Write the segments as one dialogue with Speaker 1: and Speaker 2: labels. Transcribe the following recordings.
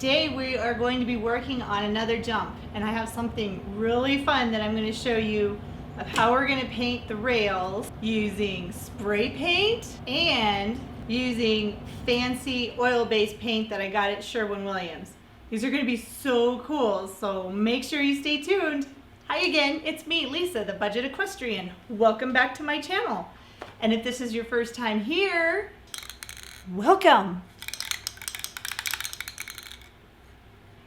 Speaker 1: Today we are going to be working on another jump, and I have something really fun that I'm going to show you of how we're going to paint the rails using spray paint and using fancy oil-based paint that I got at Sherwin-Williams. These are going to be so cool, so make sure you stay tuned. Hi again, it's me, Lisa, the Budget Equestrian. Welcome back to my channel. And if this is your first time here, welcome.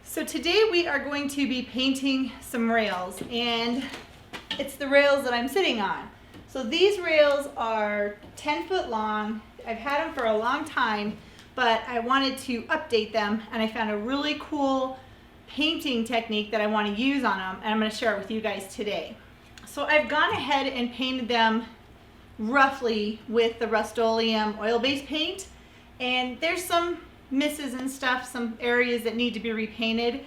Speaker 1: So today we are going to be painting some rails, and it's the rails that I'm sitting on. So these rails are 10 foot long. I've had them for a long time, but I wanted to update them, and I found a really cool painting technique that I want to use on them, and I'm going to share it with you guys today. So I've gone ahead and painted them roughly with the Rust-Oleum oil-based paint, and there's some misses and stuff, some areas that need to be repainted,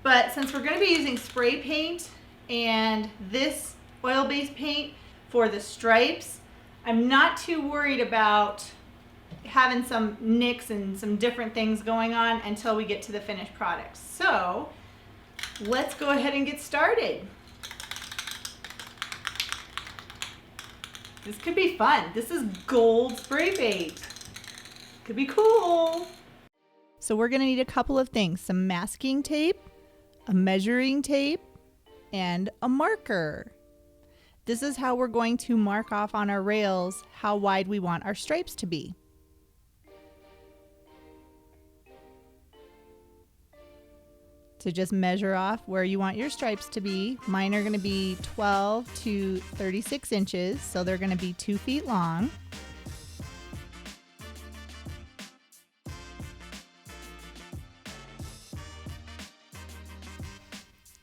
Speaker 1: but since we're going to be using spray paint and this oil-based paint for the stripes, I'm not too worried about having some nicks and some different things going on until we get to the finished product. So let's go ahead and get started. This could be fun. This is gold spray paint. Could be cool. So we're going to need a couple of things: some masking tape, a measuring tape, and a marker. This is how we're going to mark off on our rails how wide we want our stripes to be. So just measure off where you want your stripes to be. Mine are going to be 12 to 36 inches, so they're going to be 2 feet long.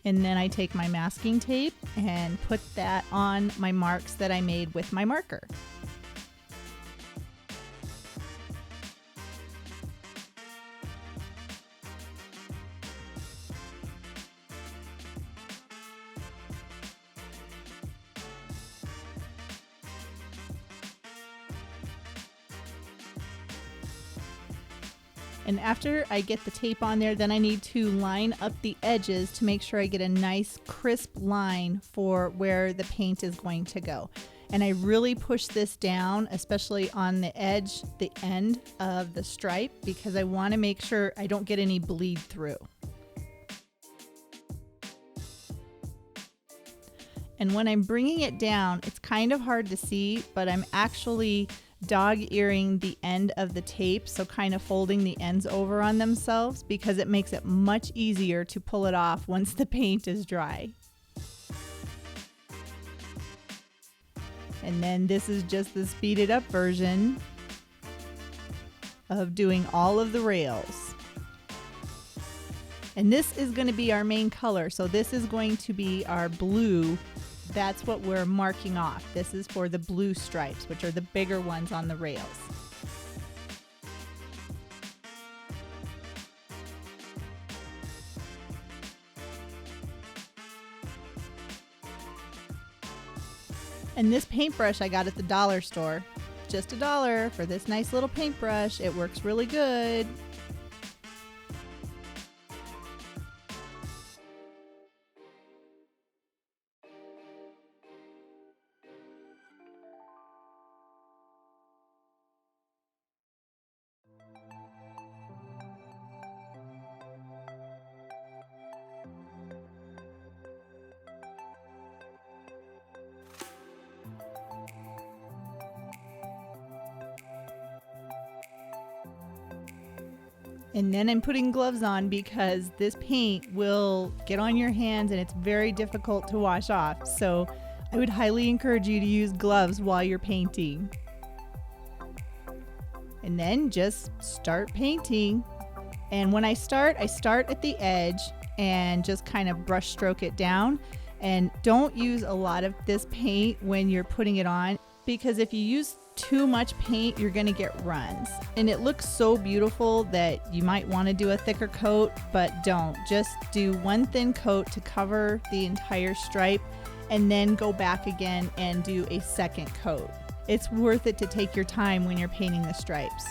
Speaker 1: And then I take my masking tape and put that on my marks that I made with my marker. And after I get the tape on there, then I need to line up the edges to make sure I get a nice crisp line for where the paint is going to go. And I really push this down, especially on the edge, the end of the stripe, because I want to make sure I don't get any bleed through. And when I'm bringing it down, it's kind of hard to see, but I'm actually dog-earing the end of the tape, so kind of folding the ends over on themselves, because it makes it much easier to pull it off once the paint is dry. And then this is just the speeded up version of doing all of the rails. And this is going to be our main color, so this is going to be our blue. That's what we're marking off. This is for the blue stripes, which are the bigger ones on the rails. And this paintbrush I got at the dollar store. Just $1 for this nice little paintbrush. It works really good. And then I'm putting gloves on because this paint will get on your hands and it's very difficult to wash off. So I would highly encourage you to use gloves while you're painting. And then just start painting. And when I start at the edge and just kind of brush stroke it down. And don't use a lot of this paint when you're putting it on, because if you use too much paint, you're going to get runs. And it looks so beautiful that you might want to do a thicker coat, but don't. Just do one thin coat to cover the entire stripe and then go back again and do a second coat. It's worth it to take your time when you're painting the stripes.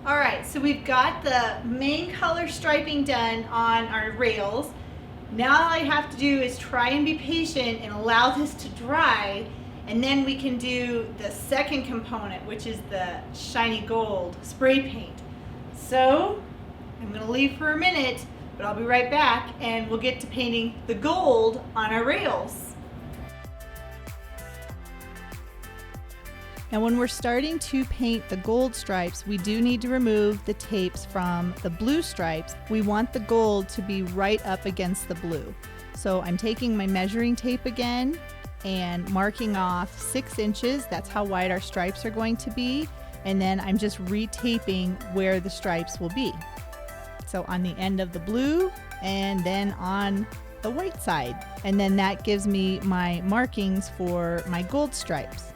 Speaker 1: All right, so we've got the main color striping done on our rails. Now all I have to do is try and be patient and allow this to dry, and then we can do the second component, which is the shiny gold spray paint. So I'm gonna leave for a minute, but I'll be right back and we'll get to painting the gold on our rails. Now when we're starting to paint the gold stripes, we do need to remove the tapes from the blue stripes. We want the gold to be right up against the blue. So I'm taking my measuring tape again and marking off 6 inches. That's how wide our stripes are going to be. And then I'm just retaping where the stripes will be. So on the end of the blue and then on the white side. And then that gives me my markings for my gold stripes.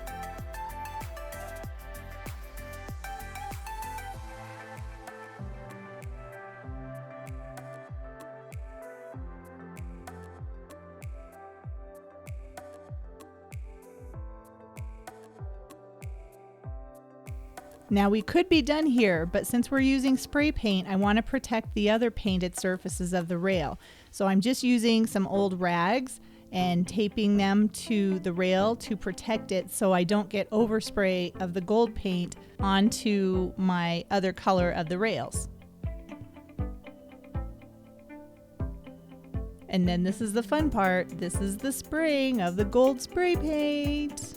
Speaker 1: Now we could be done here, but since we're using spray paint, I want to protect the other painted surfaces of the rail. So I'm just using some old rags and taping them to the rail to protect it so I don't get overspray of the gold paint onto my other color of the rails. And then this is the fun part. This is the spraying of the gold spray paint.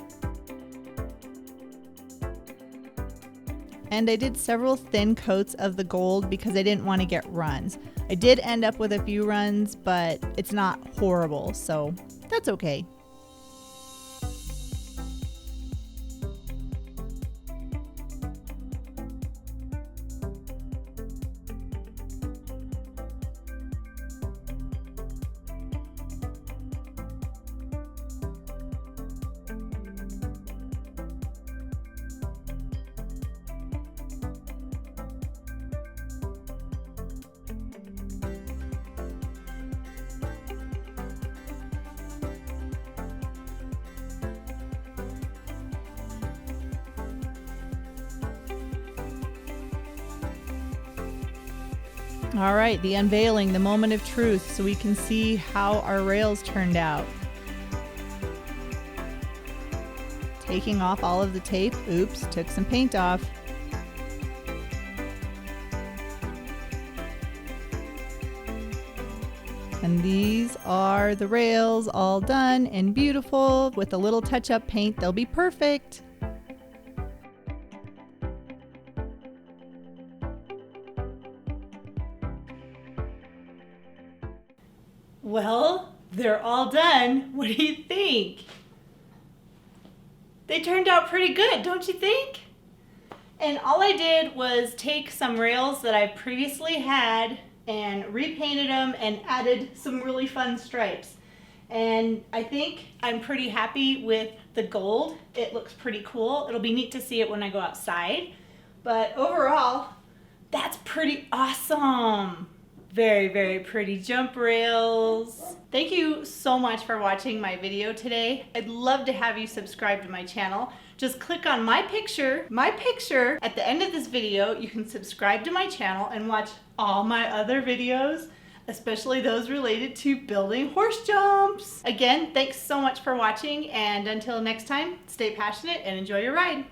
Speaker 1: And I did several thin coats of the gold because I didn't want to get runs. I did end up with a few runs, but it's not horrible, so that's okay. All right, the unveiling, the moment of truth, so we can see how our rails turned out. Taking off all of the tape. Oops, took some paint off. And these are the rails all done and beautiful. With a little touch-up paint, they'll be perfect. Well, they're all done. What do you think? They turned out pretty good, don't you think? And all I did was take some rails that I previously had and repainted them and added some really fun stripes. And I think I'm pretty happy with the gold. It looks pretty cool. It'll be neat to see it when I go outside. But overall, that's pretty awesome. Very, very pretty jump rails. Thank you so much for watching my video today. I'd love to have you subscribe to my channel. Just click on my picture at the end of this video. You can subscribe to my channel and watch all my other videos, especially those related to building horse jumps. Again, thanks so much for watching, and until next time, stay passionate and enjoy your ride.